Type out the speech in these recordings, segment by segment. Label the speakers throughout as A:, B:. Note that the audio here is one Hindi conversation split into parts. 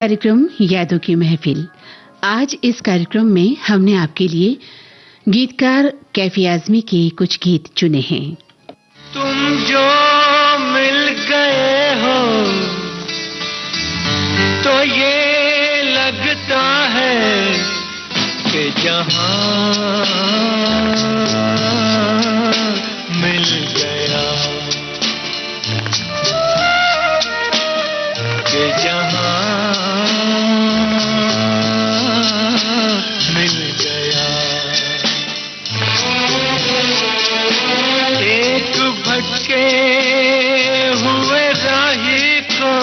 A: कार्यक्रम यादों की महफिल। आज इस कार्यक्रम में हमने आपके लिए गीतकार कैफी आजमी के कुछ गीत चुने हैं।
B: तुम जो मिल गए हो तो ये लगता है कि जहां मिल गया, कि जहां मिल गया। एक भटके हुए राही को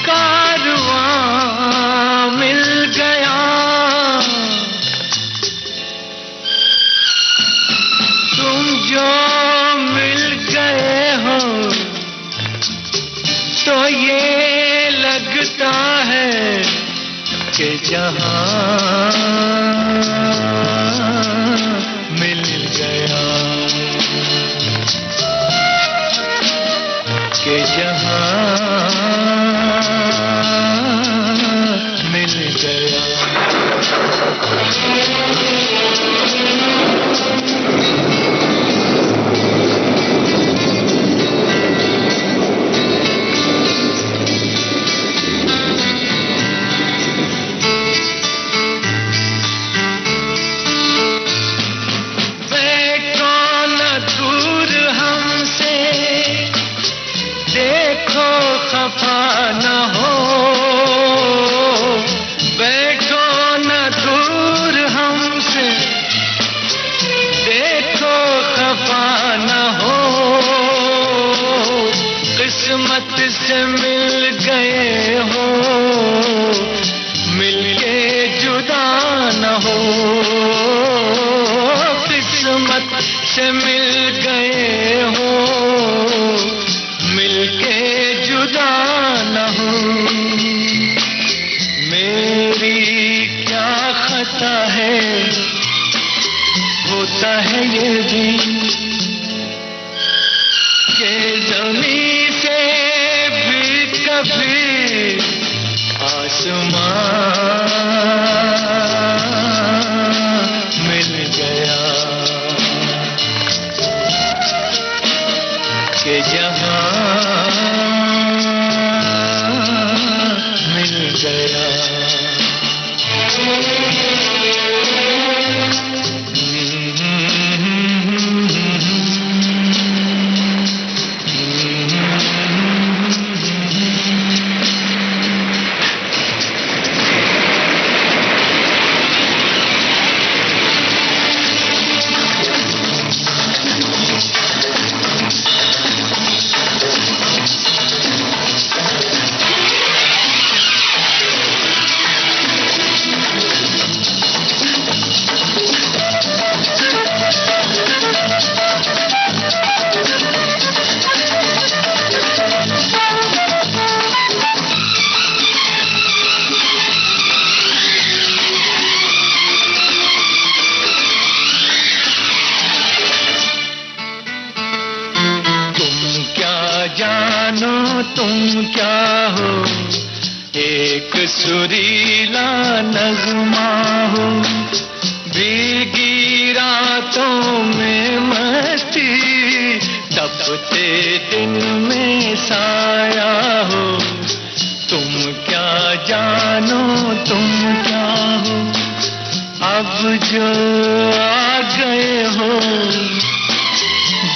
B: कारवां मिल गया। तुम जो मिल गए हो तो ये लगता है कि जहां मिल गया, कि जहां मिल गया। खफा न हो, बैठो न दूर हमसे, देखो खफा न हो। किस्मत से मिल गए हो, मिलके जुदा न हो। किस्मत से मिल गए हो, मिलके जुदा न हो। मेरी क्या खता है, होता है ये भी कि ज़मीं से भी कभी आसमां मिल गया, कि जहां मिल गया। जानो तुम क्या हो, एक सुरीला नगमा हो। भीगी रातों में मस्ती, तपते दिन में साया हो। तुम क्या जानो तुम क्या हो, अब जो आ गए हो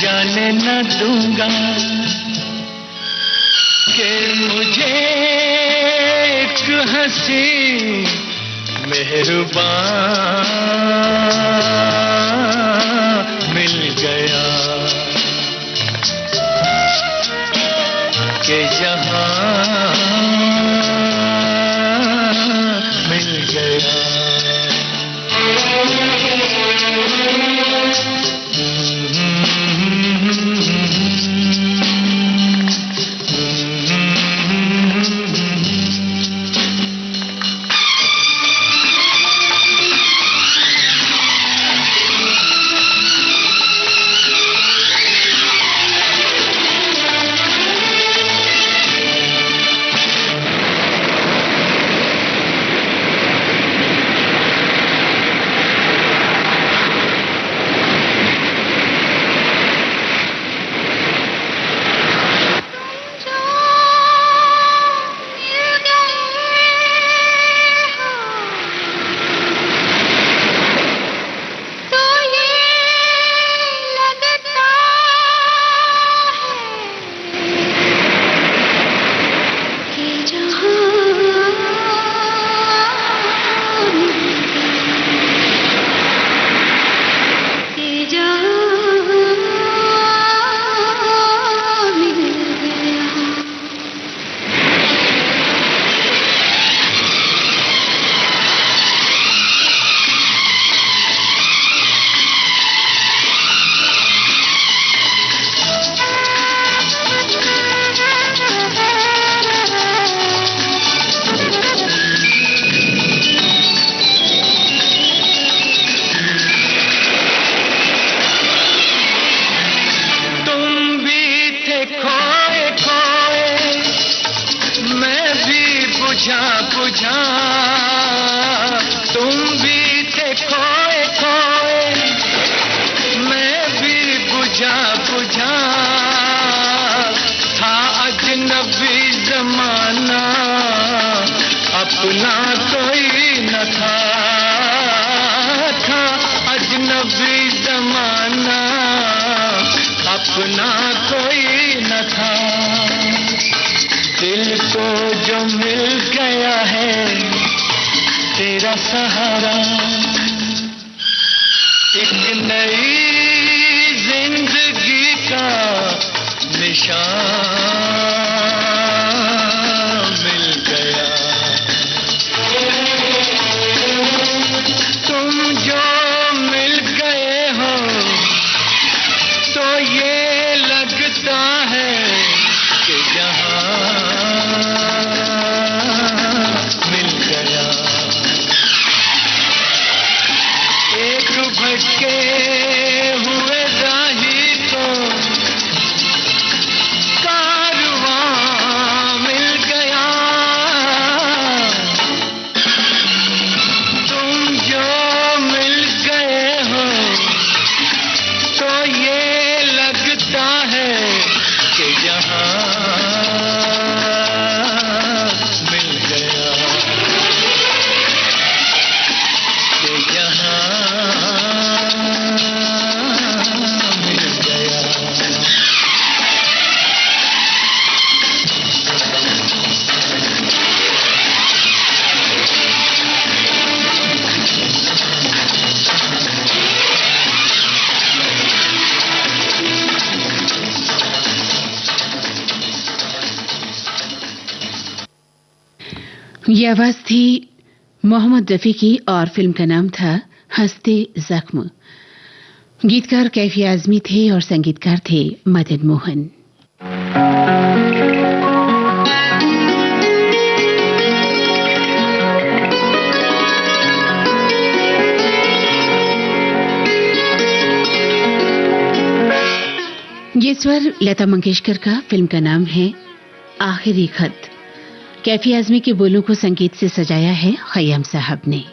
B: जाने न दूंगा कि मुझे एक हंसी मेहरबान मिल गया, कि जहां मिल गया। बुझा बुझा तुम भी थे खोए खोए, मैं भी बुझा बुझा था अजनबी जमाना, अपना कोई न था अजनबी जमाना, अपना कोई न था। दिल को जो मिल गया है तेरा सहारा, एक नई जिंदगी का निशान मिल गया। तुम जो मिल गए हो तो ये लगता है कि जहां मिल गया। एक भटके हुए राही को कारवां मिल गया। तुम जो मिल गए हो तो ये लगता है कि जहां मिल गया, कि जहां मिल गया।
A: ये आवाज थी मोहम्मद रफी की और फिल्म का नाम था हंसते जख्म। गीतकार कैफी आजमी थे और संगीतकार थे मदन मोहन। ये स्वर लता मंगेशकर का, फिल्म का नाम है आखिरी खत। कैफी आजमी के बोलों को संगीत से सजाया है खय्याम साहब ने।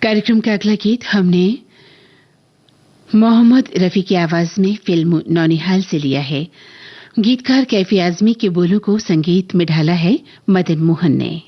A: कार्यक्रम का अगला गीत हमने मोहम्मद रफी की आवाज में फिल्म नौनिहाल से लिया है। गीतकार कैफी आजमी के बोलों को संगीत में ढाला है मदन मोहन ने।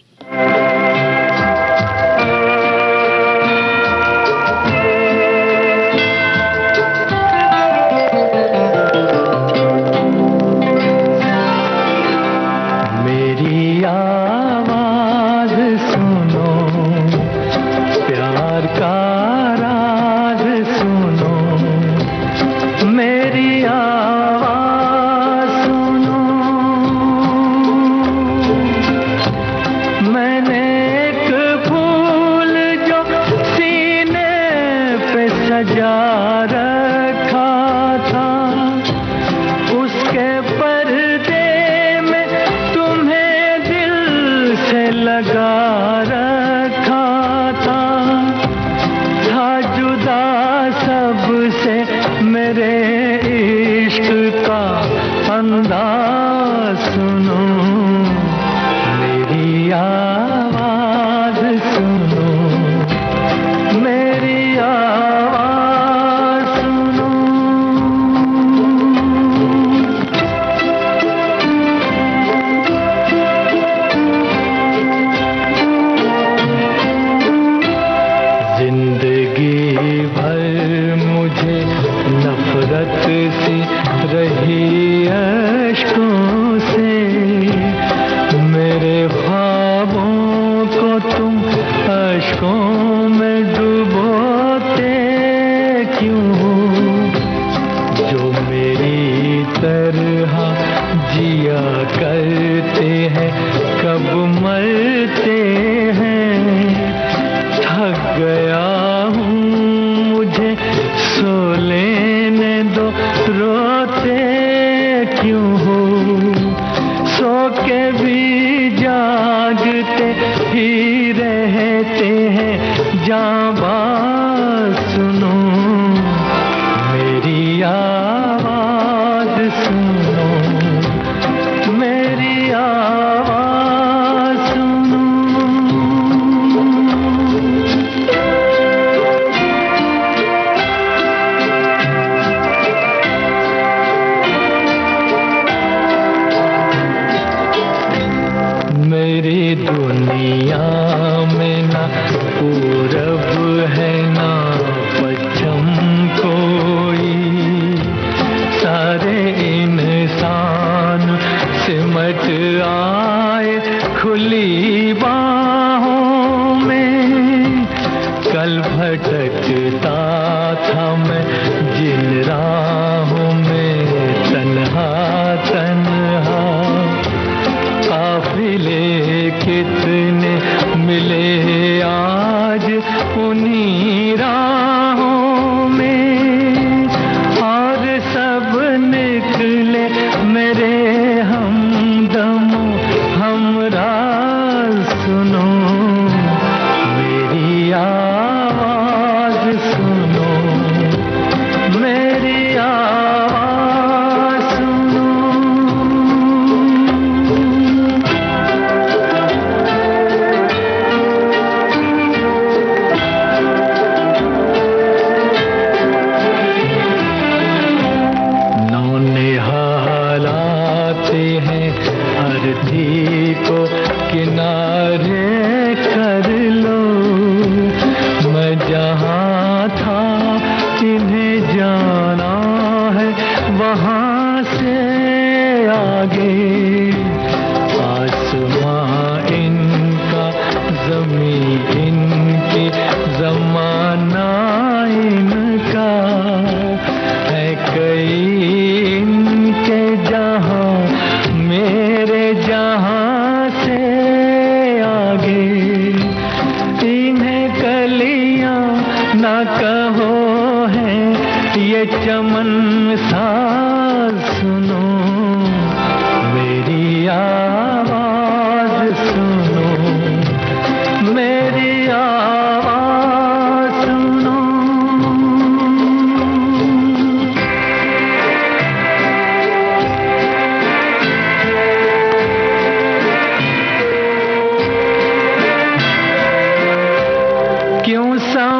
B: क्यों सा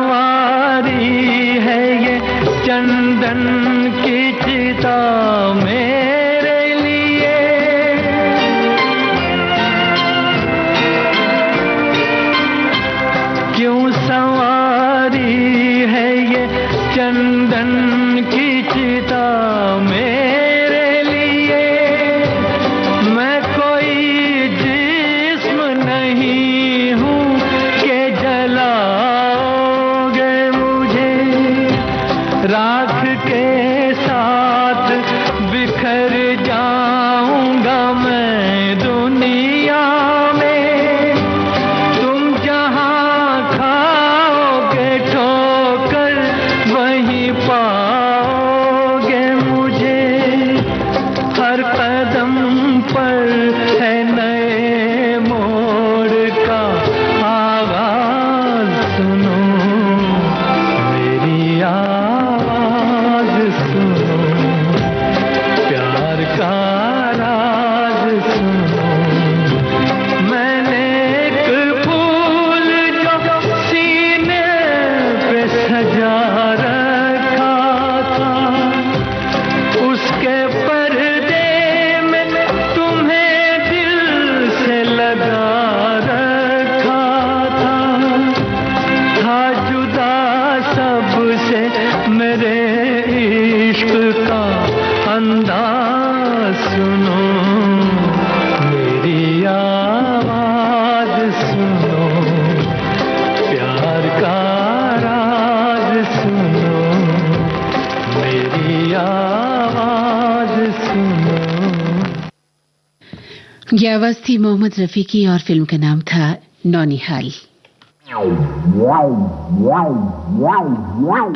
A: ये आवाज थी मोहम्मद रफी की और फिल्म का नाम था नौनिहाल।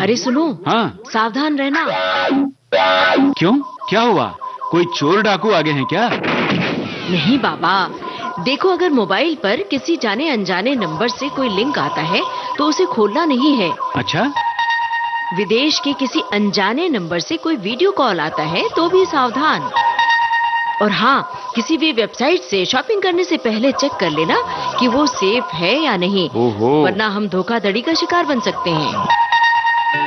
C: अरे सुनो,
D: हाँ।
C: सावधान रहना।
D: क्यों, क्या हुआ? कोई चोर डाकू आ गए हैं क्या?
C: नहीं बाबा, देखो अगर मोबाइल पर किसी जाने अनजाने नंबर से कोई लिंक आता है तो उसे खोलना नहीं है।
D: अच्छा,
C: विदेश के किसी अनजाने नंबर से कोई वीडियो कॉल आता है तो भी सावधान। और हाँ, किसी भी वेबसाइट से शॉपिंग करने से पहले चेक कर लेना कि वो सेफ है या नहीं,
D: ओहो।
C: वरना हम धोखाधड़ी का शिकार बन सकते हैं।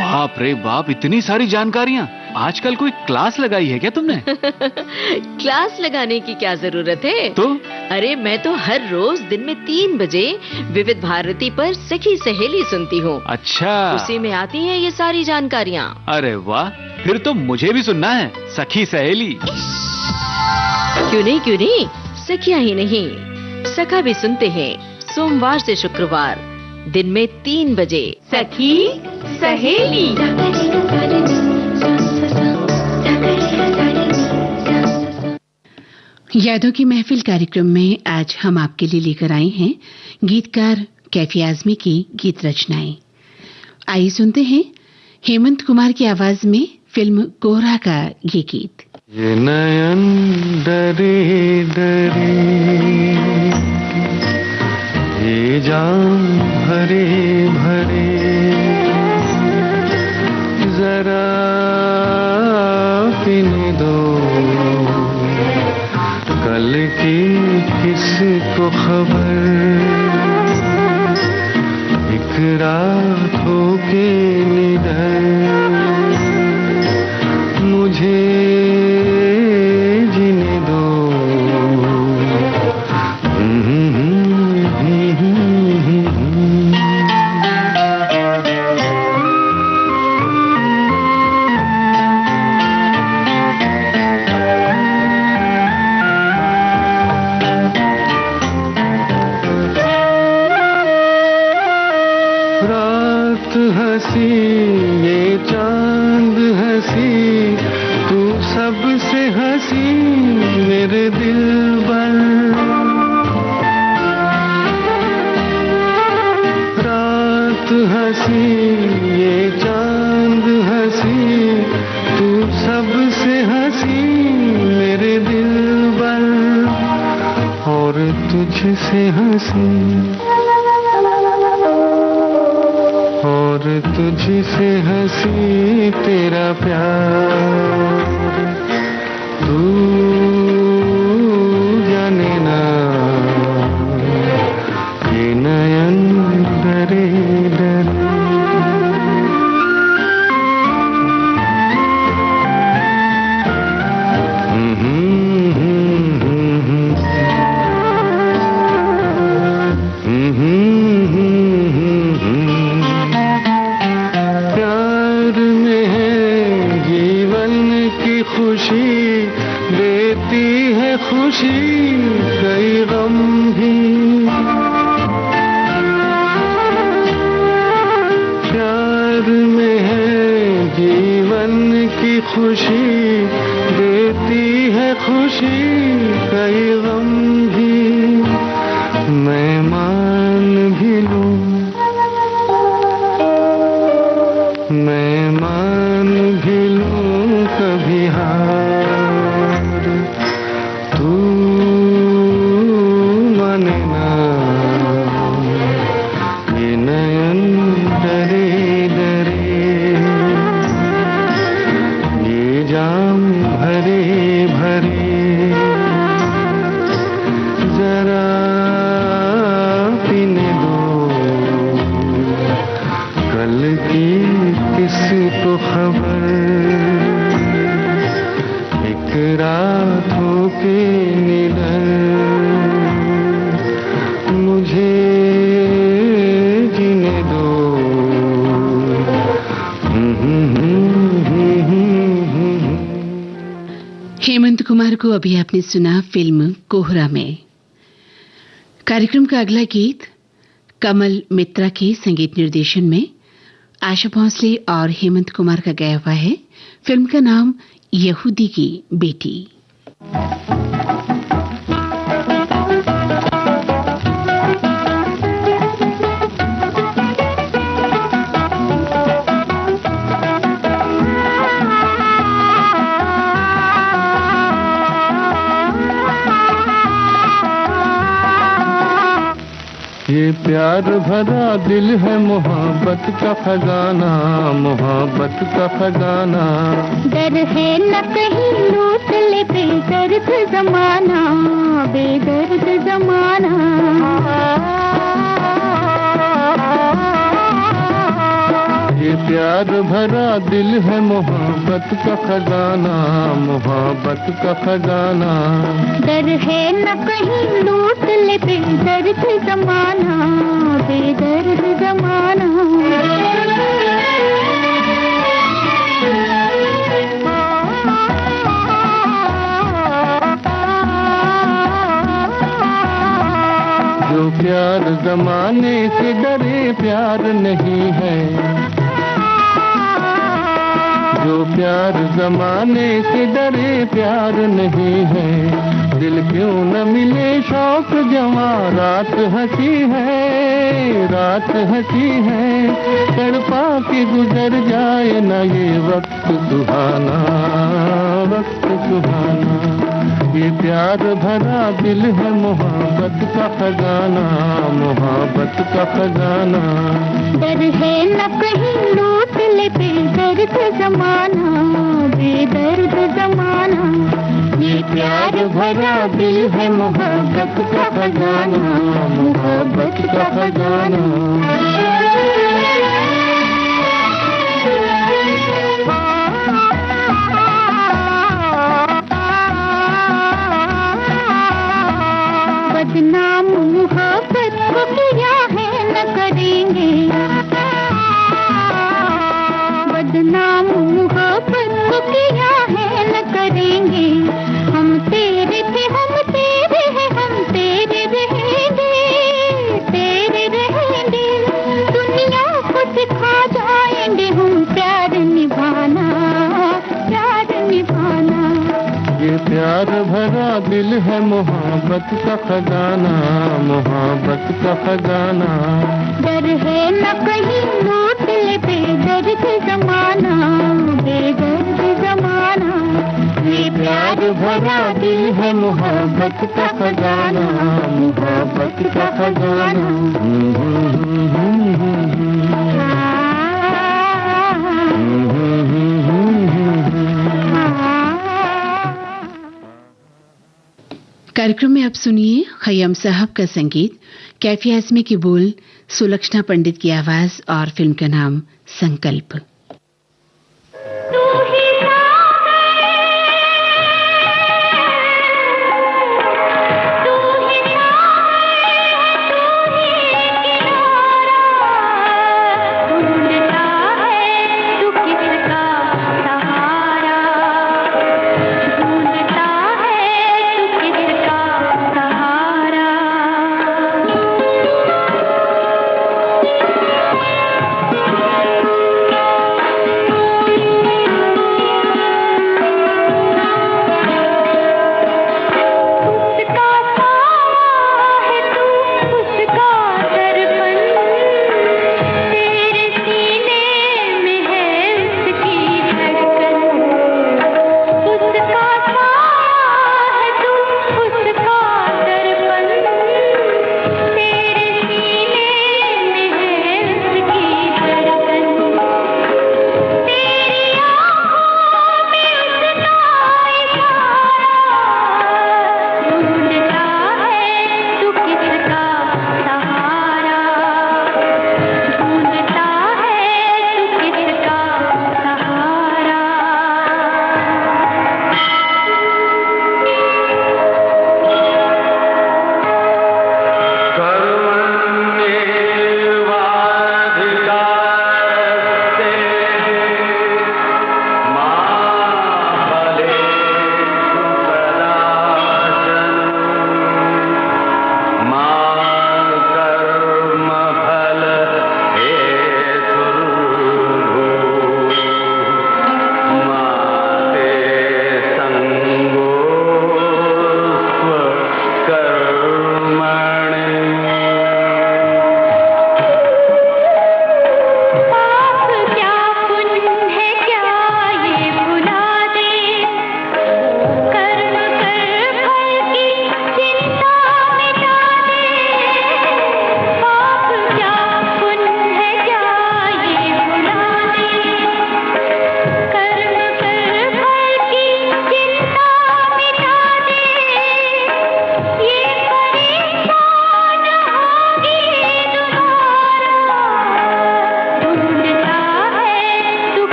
D: बाप रे बाप, इतनी सारी जानकारियाँ। आजकल कोई क्लास लगाई है क्या तुमने?
C: क्लास लगाने की क्या जरूरत है?
D: तो
C: अरे मैं तो हर रोज दिन में 3 बजे विविध भारती पर सखी सहेली सुनती हूँ।
D: अच्छा,
C: उसी में आती हैं ये सारी जानकारियाँ।
D: अरे वाह, फिर तो मुझे भी सुनना है सखी सहेली।
C: क्यों नहीं, सखियाँ ही नहीं, सखा भी सुनते हैं सोमवार से शुक्रवार दिन में 3 बजे। सखी सहेली।
A: यादों की महफिल कार्यक्रम में आज हम आपके लिए लेकर आए हैं गीतकार कैफी आजमी की गीत रचनाएं। आइए सुनते हैं हेमंत कुमार की आवाज में फिल्म कोहरा का ये गीत।
B: ये नयन डरे डरे, ये जाम भरे भरे, जरा पीने दो कल की किसको खबर, एक रात हो के निडर मुझे जीने दो। रात हंसी ये चांद हंसी, तू सबसे हंसी मेरे दिल पर। रात हंसी ये चांद हंसी, तू सबसे हंसी मेरे दिल पर, और तुझसे हंसी और तुझसे हंसी तेरा प्यार, तू जाने ना ये नयन डरे डरे। खुशी देती है खुशी कई गम भी, प्यार में है जीवन की खुशी देती है खुशी कई गम भी। मैं मान भी लूं, मैं मान भी लूं कभी हार, तू माने ना ये नयन डरे डरे, ये जाम भरे भरे, जरा पीने दो कल की किसको खबर, एक रात हो के निडर मुझे जीने दो।
A: हेमंत कुमार को अभी आपने सुना फिल्म कोहरा में। कार्यक्रम का अगला गीत कमल मित्रा के संगीत निर्देशन में आशा भोसले और हेमंत कुमार का गाया हुआ है। फिल्म का नाम यहूदी की बेटी।
B: प्यार भरा दिल है मोहब्बत का खजाना, मोहब्बत का खजाना।
E: डर है न कहीं लूट ले बेदर्द जमाना, बेदर्द जमाना।
B: ये प्यार भरा दिल है मोहब्बत का खजाना, मोहब्बत का खजाना।
E: डर है न कहीं लूट ले बेदर्द जमाना, बेदर्द जमाना।
B: जो प्यार जमाने से डरे प्यार नहीं है, जो प्यार जमाने से डरे प्यार नहीं है। दिल क्यों न मिले शौक जवा, रात हंसी है, रात हंसी है। तड़पा के गुजर जाए ना ये वक्त सुहाना, वक्त सुहाना। ये प्यार भरा दिल है मोहब्बत का खजाना, मोहब्बत का खजाना।
E: डर है न कहीं लूट ले बेदर्द जमाना, बेदर्द जमाना।
B: ये प्यार भरा दिल है मोहब्बत का खजाना, मोहब्बत का खजाना।
E: बदनाम मोहब्बत को किया है न करेंगे, बदनाम मोहब्बत को किया है न करेंगे। हम तेरे थे, हम तेरे हैं, हम तेरे रहेंगे, तेरे रहेंगे। दुनिया को सिखा जाएंगे हम प्यार निभाना, प्यार निभाना।
B: ये प्यार भरा दिल है मोहब्बत का खजाना, मोहब्बत का खजाना।
E: डर है न कहीं लूट ले बेदर्द जमाना, बेदर्द जमाना।
B: ये प्यार भरा दिल है मोहब्बत का खजाना, मोहब्बत का खजाना।
A: कार्यक्रम में आप सुनिए खय्याम साहब का संगीत, कैफी आज़मी की बोल, सुलक्षणा पंडित की आवाज और फिल्म का नाम संकल्प।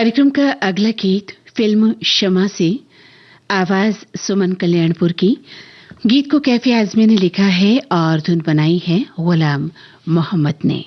A: कार्यक्रम का अगला गीत फिल्म शमा से, आवाज सुमन कल्याणपुर की। गीत को कैफी आजमी ने लिखा है और धुन बनाई है गुलाम मोहम्मद ने।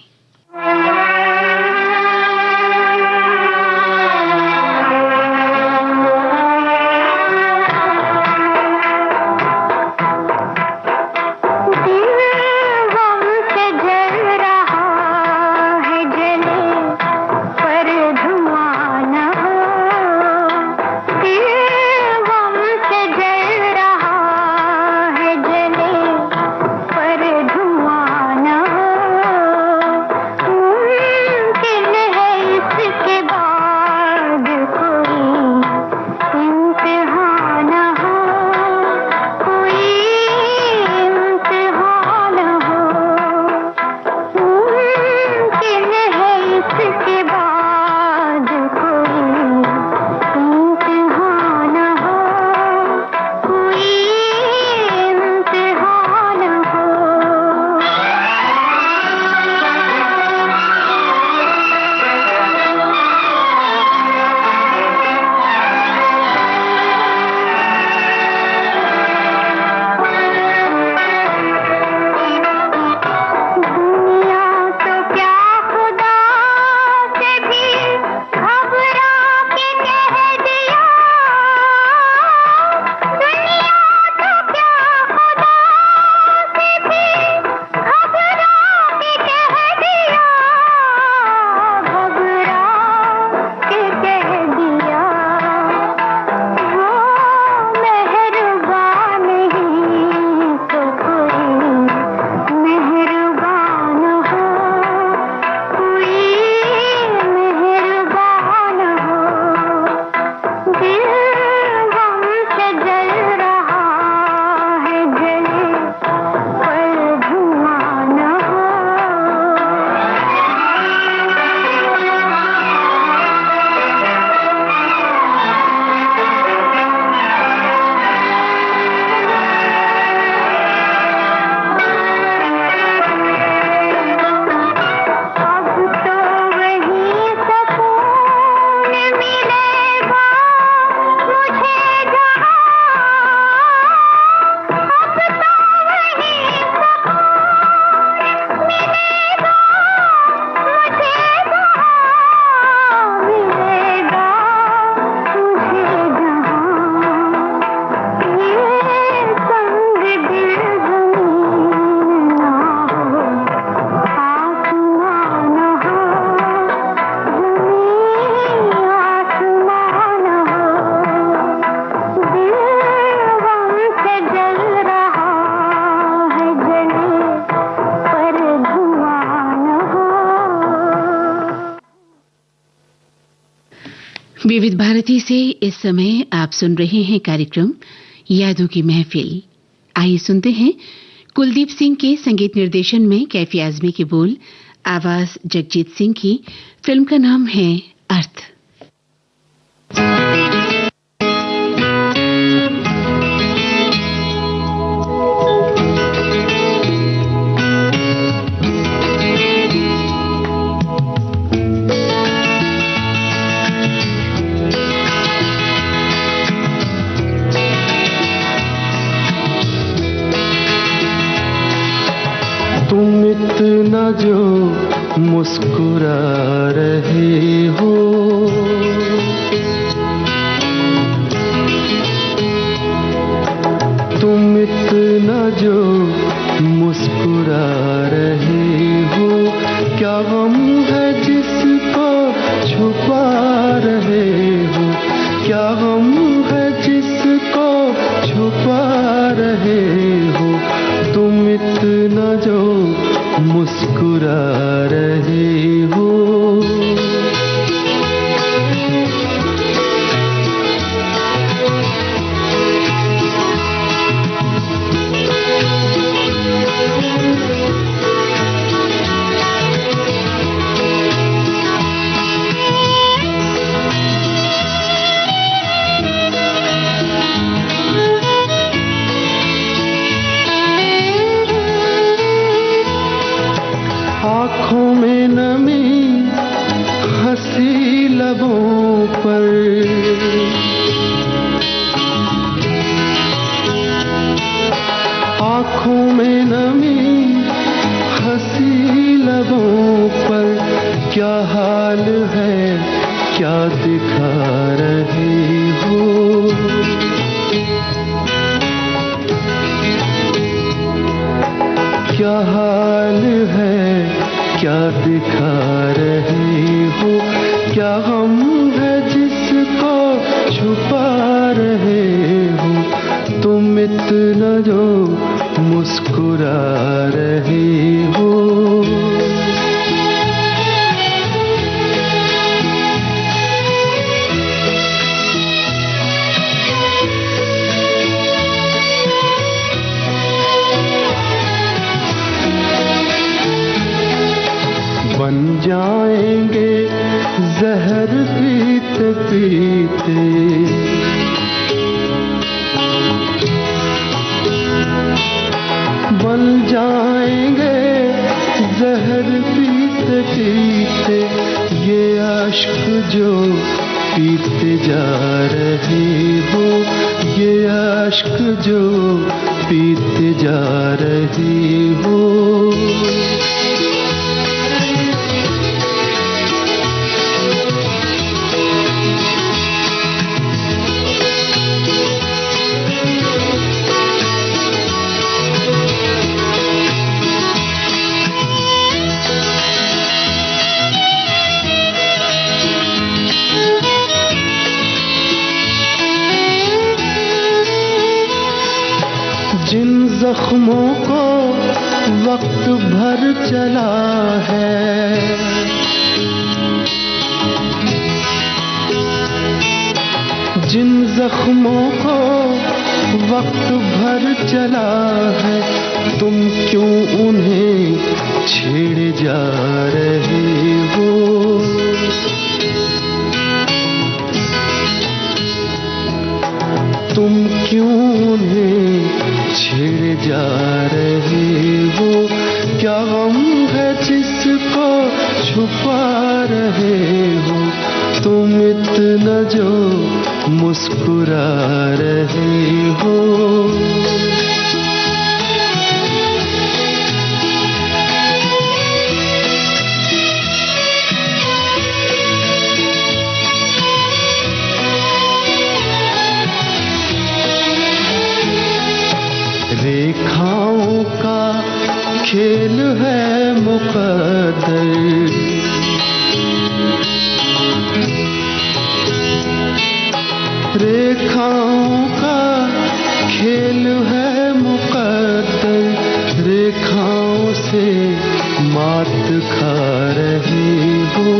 A: विविध भारती से इस समय आप सुन रहे हैं कार्यक्रम यादों की महफिल। आइए सुनते हैं कुलदीप सिंह के संगीत निर्देशन में कैफी आजमी के बोल, आवाज जगजीत सिंह की। फिल्म का नाम है अर्थ।
B: तुम इतना जो मुस्कुरा रहे हो, तुम इतना जो मुस्कुरा रहे हो, क्या गम है जिसको छुपा रहे हो, क्या गम है जिसको छुपा रहे हो, तुम इतना जो मुस्कुरा रहे हो। क्या हाल है, क्या दिखा रही हो। क्या हाल है, क्या दिखा रही हो। क्या गम है जिसको छुपा रहे हो। तुम इतना जो मुस्कुरा रही हो। बन जाएंगे जहर पीते पीते। बन जाएंगे जहर पीते पीते। ये आशिक जो पीते जा रही हो। ये आशिक जो पीते जा रही हो। जिन जख्मों को वक्त भर चला है। जिन जख्मों को वक्त भर चला है। तुम क्यों उन्हें छेड़े जा रहे हो। तुम क्यों उन्हें छेड़े जा रहे हो। क्या गम है जिसको छुपा रहे हो। तुम इतना जो मुस्कुरा रहे हो। रेखाओं का खेल है मुकद्दर। रेखाओं का खेल है मुकद्दर। रेखाओं से मात खा रही हो।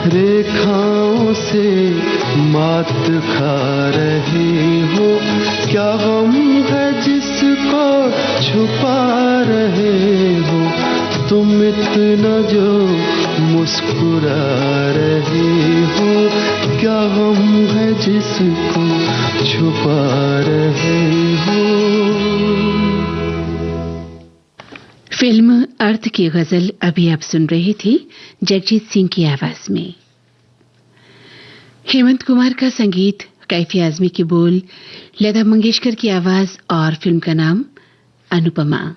B: रेखाओं से मात खा रही हो। क्या गम है जिसको छुपा रहे हो। तुम इतना जो मुस्कुरा रहे हो। क्या गम है जिसको छुपा रहे हो।
A: फिल्म अर्थ की गजल अभी आप सुन रहे थे जगजीत सिंह की आवाज में। हेमंत कुमार का संगीत, कैफी आजमी के बोल, लता मंगेशकर की आवाज और फिल्म का नाम अनुपमा।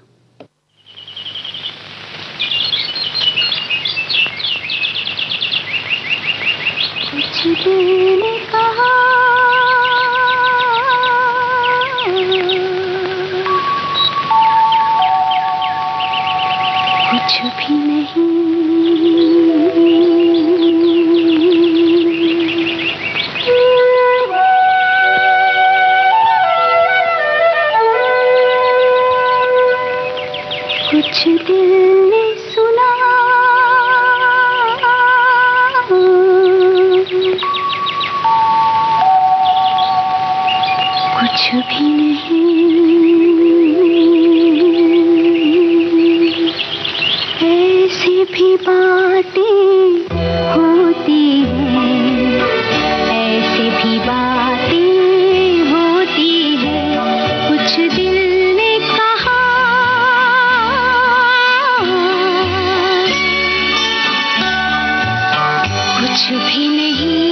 E: कुछ दिल ने कहा कुछ भी नहीं। कुछ दिल ने सुना कुछ भी नहीं। ऐसी भी बातें होती हैं। ऐसी भी बातें होती हैं। कुछ दिल ने कहा कुछ भी नहीं।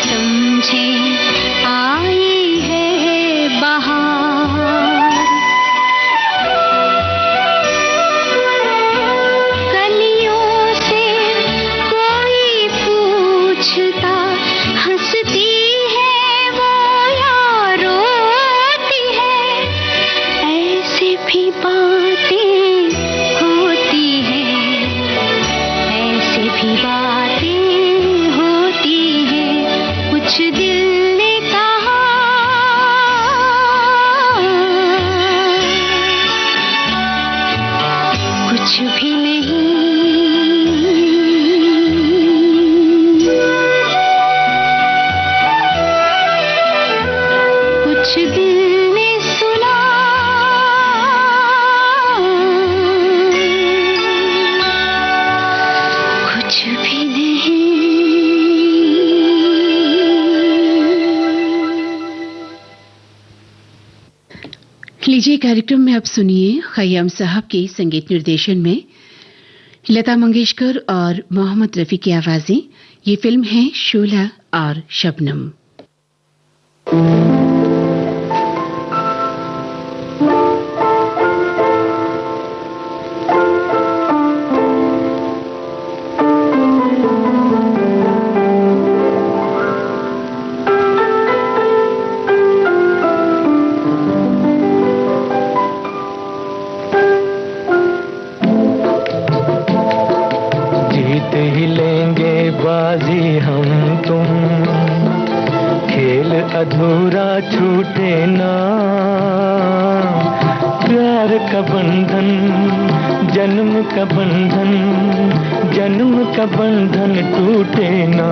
E: समझे आई है बहार। कलियों से कोई पूछता हंसती है वो या रोती है, ऐसे भी बातें होती हैं, ऐसे भी बातें होती हैं। कुछ दिल ने कहा कुछ भी नहीं, कुछ दिल ने सुना कुछ भी नहीं।
A: लीजिए कार्यक्रम में अब सुनिए खय्याम साहब के संगीत निर्देशन में लता मंगेशकर और मोहम्मद रफी की आवाजें। ये फिल्म है शोला और शबनम।
B: जीत ही लेंगे बाजी हम तुम, खेल अधूरा छूटे ना। प्यार का बंधन जन्म का बंधन, जन्म का बंधन टूटे ना।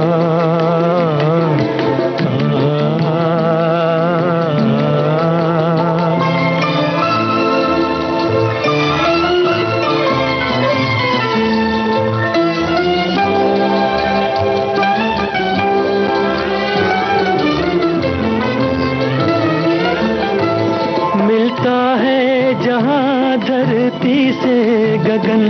B: मिलता है जहां धरती से गगन,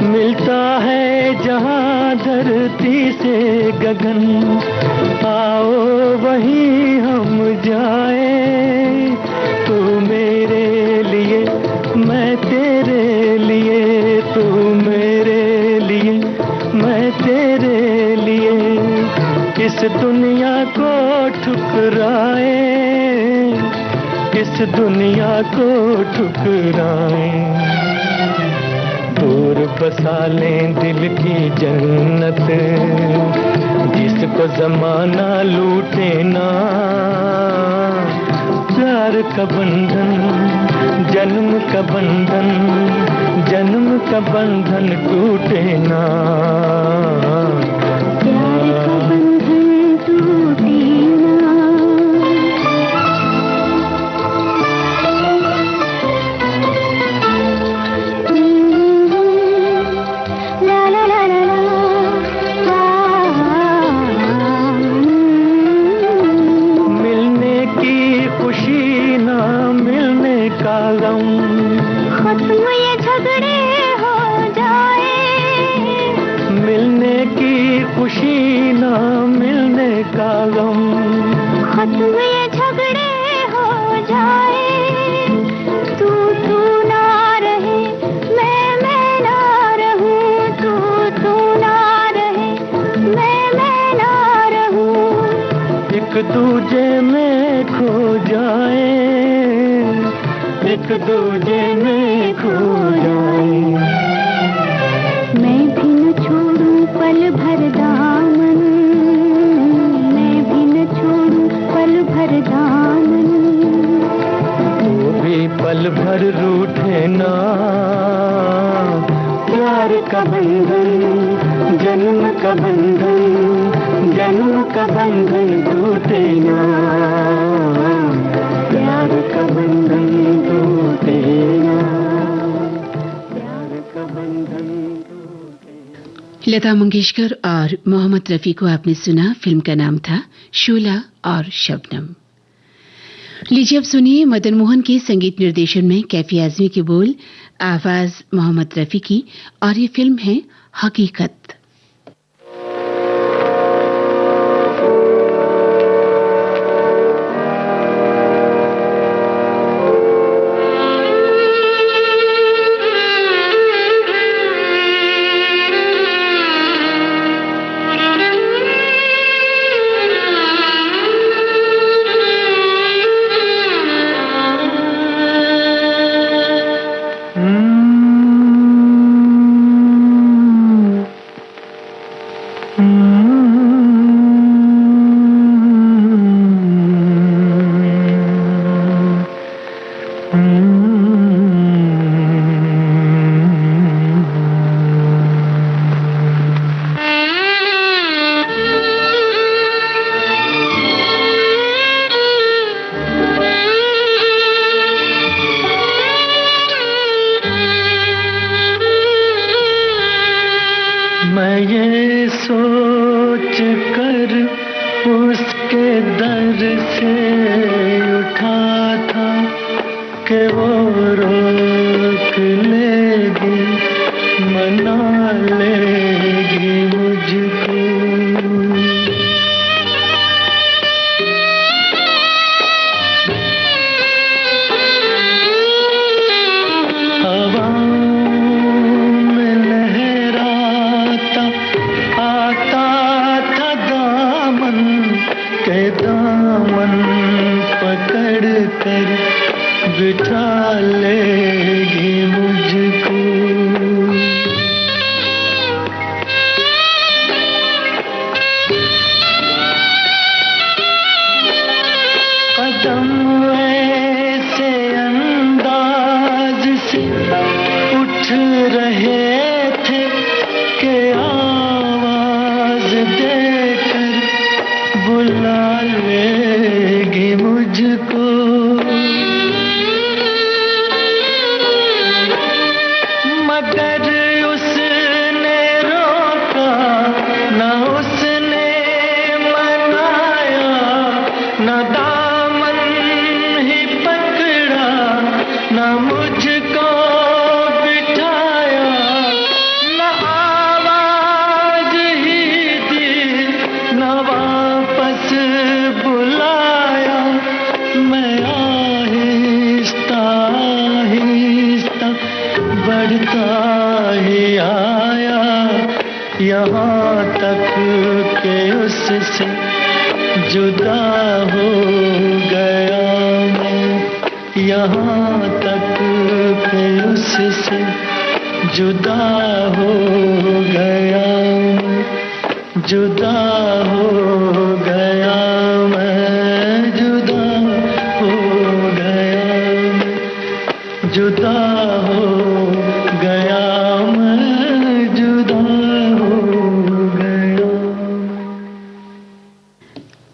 B: मिलता है जहां धरती से गगन। आओ वहीं हम जाए, तू मेरे लिए मैं तेरे लिए, तू मेरे लिए मैं तेरे लिए। इस दुनिया को ठुकराए, इस दुनिया को ठुकराए। दूर बसा लें दिल की जन्नत, जिसको जमाना लूटे ना। प्यार का बंधन जन्म का बंधन, जन्म का बंधन टूटे ना।
E: प्यार का बंधन टूटे ना। ला ला ला ला ला।
B: मिलने की खुशी ना मिलने का गम,
E: खत्म ये झगड़े हो जाए।
B: मिलने की खुशी ना मिलने का गम।
E: खत्म ये झगड़े हो जाए। तू ना रहे मैं ना रहूं, तू ना रहे मैं ना रहूं।
B: एक दूजे में खो जाए, एक दूजे में खो जाए।
E: मैं भी न छोड़ूं पल भर दामन, मैं भी न छोड़ूं पल भर दामन।
B: वो भी पल भर रूठे ना। प्यार का बंधन जन्म का बंधन, जन्म का बंधन टूटे ना। प्यार का बंधन टूटे ना, प्यार का बंधन टूटे ना।
A: लता मंगेशकर और मोहम्मद रफी को आपने सुना। फिल्म का नाम था शोला और शबनम। लीजिए अब सुनिए मदन मोहन के संगीत निर्देशन में कैफी आजमी के बोल, आवाज मोहम्मद रफी की, और ये फिल्म है हकीकत।
B: सोच कर उसके दर से उठा था कि वो रोक लेगी, मना लेगी मुझको। दामन पकड़ कर बिठा लेगी मुझको। कदम ऐसे अंदाज से उठ रहे थे कि आवाज देकर बुला लेगी मुझको। मगर उसने रोका न, उसने मनाया न, दामन ही पकड़ा न, मुझको बिठाया न, आवाज ही दी न, वापस बुलाया। मैं आहिस्ता आहिस्ता बढ़ता ही आया, यहाँ तक के उससे जुदा हो गया मैं, यहाँ तक के उससे जुदा हो गया मैं, जुदा हो गया मैं, जुदा हो गया मैं, जुदा हो गया मैं, जुदा हो गया।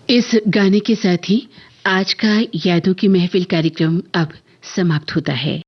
A: इस गाने के साथ ही आज का यादों की महफिल कार्यक्रम अब समाप्त होता है।